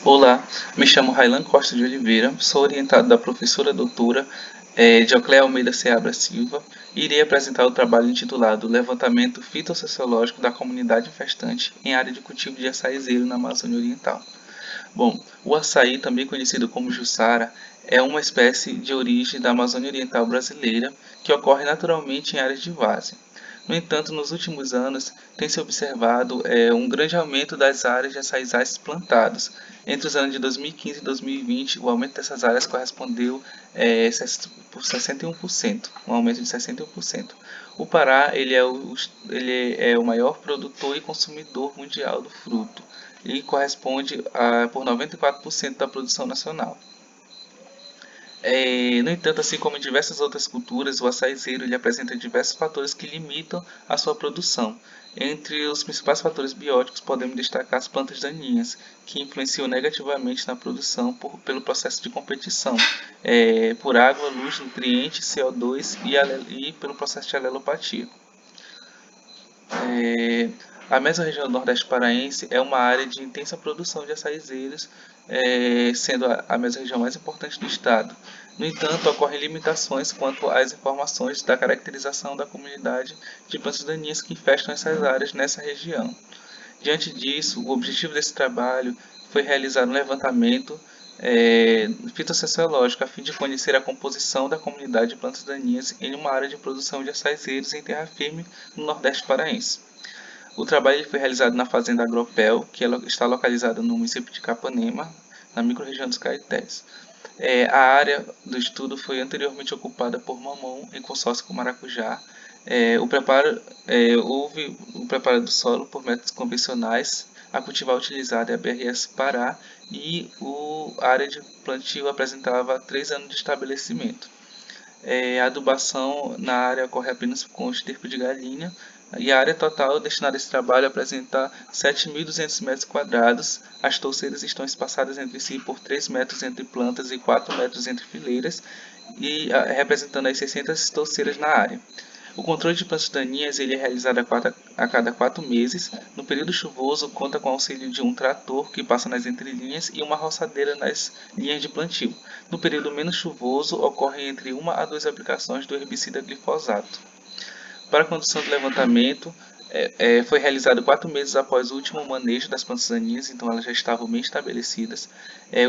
Olá, me chamo Railan Costa de Oliveira, sou orientado da professora doutora Diocléa Almeida Seabra Silva e irei apresentar o trabalho intitulado Levantamento Fitossociológico da Comunidade Infestante em Área de Cultivo de Açaizeiro na Amazônia Oriental. Bom, o açaí, também conhecido como jussara, é uma espécie de origem da Amazônia Oriental brasileira que ocorre naturalmente em áreas de várzea. No entanto, nos últimos anos tem-se observado um grande aumento das áreas de açaizais plantados. Entre os anos de 2015 e 2020, o aumento dessas áreas correspondeu por 61%, um aumento de 61%. O Pará ele é o maior produtor e consumidor mundial do fruto e corresponde por 94% da produção nacional. No entanto, assim como em diversas outras culturas, o açaizeiro ele apresenta diversos fatores que limitam a sua produção. Entre os principais fatores bióticos, podemos destacar as plantas daninhas, que influenciam negativamente na produção pelo processo de competição, por água, luz, nutrientes, CO2 e pelo processo de alelopatia. É, a mesorregião nordeste paraense é uma área de intensa produção de açaizeiros, sendo a mesorregião mais importante do estado. No entanto, ocorrem limitações quanto às informações da caracterização da comunidade de plantas daninhas que infestam essas áreas nessa região. Diante disso, o objetivo desse trabalho foi realizar um levantamento fitossociológico a fim de conhecer a composição da comunidade de plantas daninhas em uma área de produção de açaizeiros em terra firme no Nordeste paraense. O trabalho foi realizado na fazenda Agropel, que está localizada no município de Capanema, na microrregião dos Caetés. A área do estudo foi anteriormente ocupada por mamão em consórcio com maracujá. Houve o preparo do solo por métodos convencionais. A cultivar utilizada é a BRS Pará e a área de plantio apresentava 3 anos de estabelecimento. A adubação na área ocorre apenas com esterco de galinha e a área total destinada a esse trabalho apresenta 7.200 metros quadrados. As touceiras estão espaçadas entre si por 3 metros entre plantas e 4 metros entre fileiras, e representando as 600 touceiras na área. O controle de plantas daninhas ele é realizado a cada 4 meses. No período chuvoso, conta com o auxílio de um trator que passa nas entrelinhas e uma roçadeira nas linhas de plantio. No período menos chuvoso, ocorrem entre 1 a 2 aplicações do herbicida glifosato. Para a condução do levantamento, foi realizado 4 meses após o último manejo das plantas daninhas, então elas já estavam bem estabelecidas.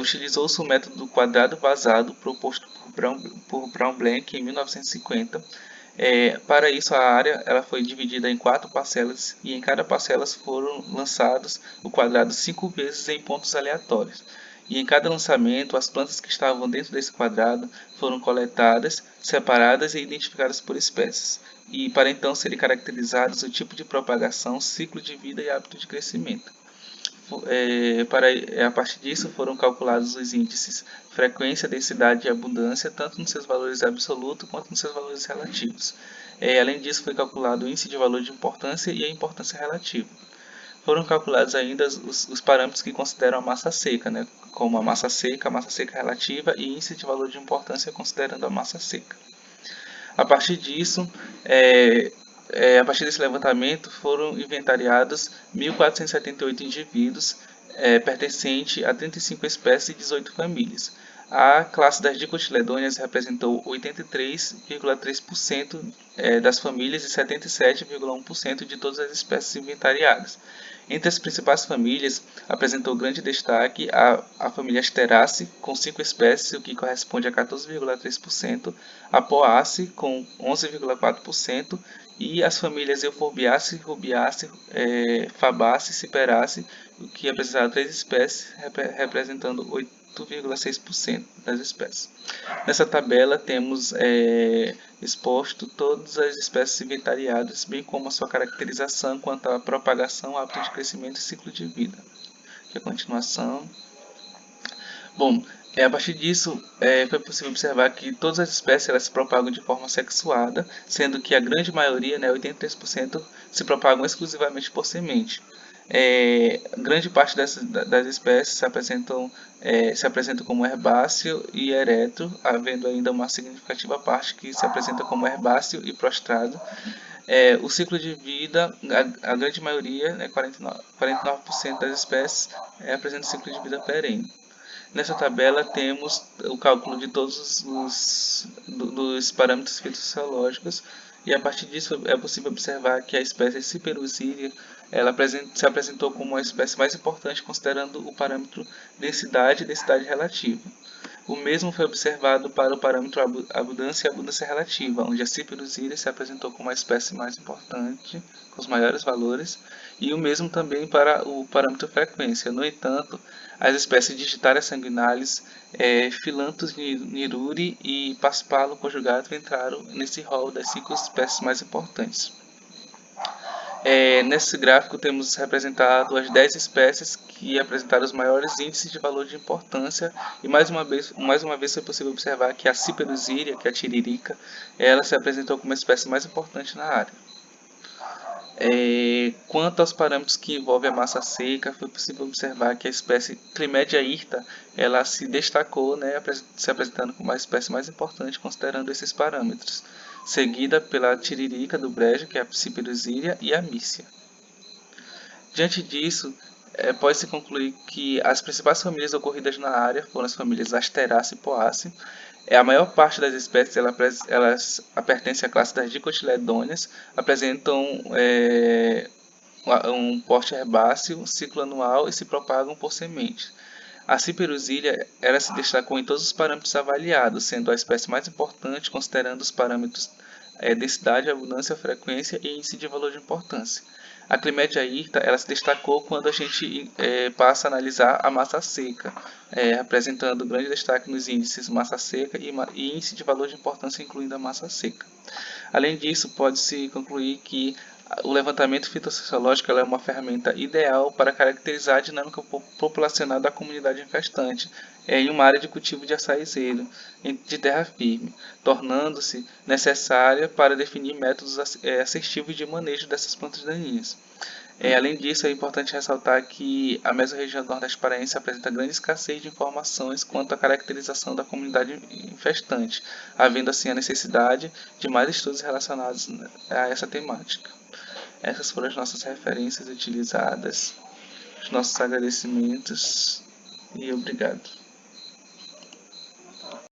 Utilizou-se o método quadrado vazado proposto por Brown Blank em 1950. Para isso, a área ela foi dividida em 4 parcelas e em cada parcela foram lançados o quadrado 5 vezes em pontos aleatórios. E em cada lançamento, as plantas que estavam dentro desse quadrado foram coletadas, separadas e identificadas por espécies, e para então serem caracterizados o tipo de propagação, ciclo de vida e hábito de crescimento. A partir disso foram calculados os índices frequência, densidade e abundância, tanto nos seus valores absolutos quanto nos seus valores relativos. Além disso, foi calculado o índice de valor de importância e a importância relativa. Foram calculados ainda os parâmetros que consideram a massa seca, né, como a massa seca relativa e índice de valor de importância considerando a massa seca. A partir disso, a partir desse levantamento, foram inventariados 1.478 indivíduos pertencentes a 35 espécies e 18 famílias. A classe das dicotiledôneas representou 83,3% das famílias e 77,1% de todas as espécies inventariadas. Entre as principais famílias, apresentou grande destaque a família Asteraceae, com 5 espécies, o que corresponde a 14,3%, a Poaceae, com 11,4%, e as famílias Euphorbiaceae, Rubiaceae, Fabaceae e Ciperaceae, o que apresentaram 3 espécies, representando 8,6% das espécies. Nessa tabela temos exposto todas as espécies inventariadas, bem como a sua caracterização quanto à propagação, hábito de crescimento e ciclo de vida. Aqui a continuação. Bom, a partir disso, foi possível observar que todas as espécies elas se propagam de forma sexuada, sendo que a grande maioria, 83%, se propagam exclusivamente por semente. Grande parte das espécies se apresentam como herbáceo e eretro, havendo ainda uma significativa parte que se apresenta como herbáceo e prostrado. O ciclo de vida, a grande maioria, né, 49% das espécies apresentam ciclo de vida perene. Nessa tabela temos o cálculo de todos dos parâmetros fitossociológicos e a partir disso é possível observar que a espécie Ciperuzília ela se apresentou como a espécie mais importante considerando o parâmetro densidade e densidade relativa. O mesmo foi observado para o parâmetro abundância e abundância relativa, onde a Ciperuzília se apresentou como a espécie mais importante, com os maiores valores, e o mesmo também para o parâmetro frequência. No entanto, as espécies Digitaria sanguinalis, Philanthus niruri e Paspalo conjugato entraram nesse rol das 5 espécies mais importantes. Nesse gráfico temos representado as 10 espécies que apresentaram os maiores índices de valor de importância e mais uma vez foi possível observar que a Ciperuzília, que é a tiririca, ela se apresentou como a espécie mais importante na área. Quanto aos parâmetros que envolvem a massa seca, foi possível observar que a espécie Climedia hirta ela se destacou, né, se apresentando como a espécie mais importante considerando esses parâmetros, seguida pela tiririca do brejo, que é a Ciperuzília, e a mícia. Diante disso, pode-se concluir que as principais famílias ocorridas na área foram as famílias Asterácea e Poácea. A maior parte das espécies elas pertencem à classe das dicotiledôneas, apresentam um porte herbáceo, ciclo anual e se propagam por sementes. A Ciperuzília ela se destacou em todos os parâmetros avaliados, sendo a espécie mais importante considerando os parâmetros densidade, abundância, frequência e índice de valor de importância. A Climedia hirta ela se destacou quando a gente passa a analisar a massa seca, apresentando grande destaque nos índices massa seca e índice de valor de importância incluindo a massa seca. Além disso, pode-se concluir que o levantamento fitossociológico é uma ferramenta ideal para caracterizar a dinâmica populacional da comunidade infestante em uma área de cultivo de açaizeiro de terra firme, tornando-se necessária para definir métodos assertivos de manejo dessas plantas daninhas. Além disso, é importante ressaltar que a mesorregião do Nordeste Paraense apresenta grande escassez de informações quanto à caracterização da comunidade infestante, havendo assim a necessidade de mais estudos relacionados a essa temática. Essas foram as nossas referências utilizadas, os nossos agradecimentos e obrigado.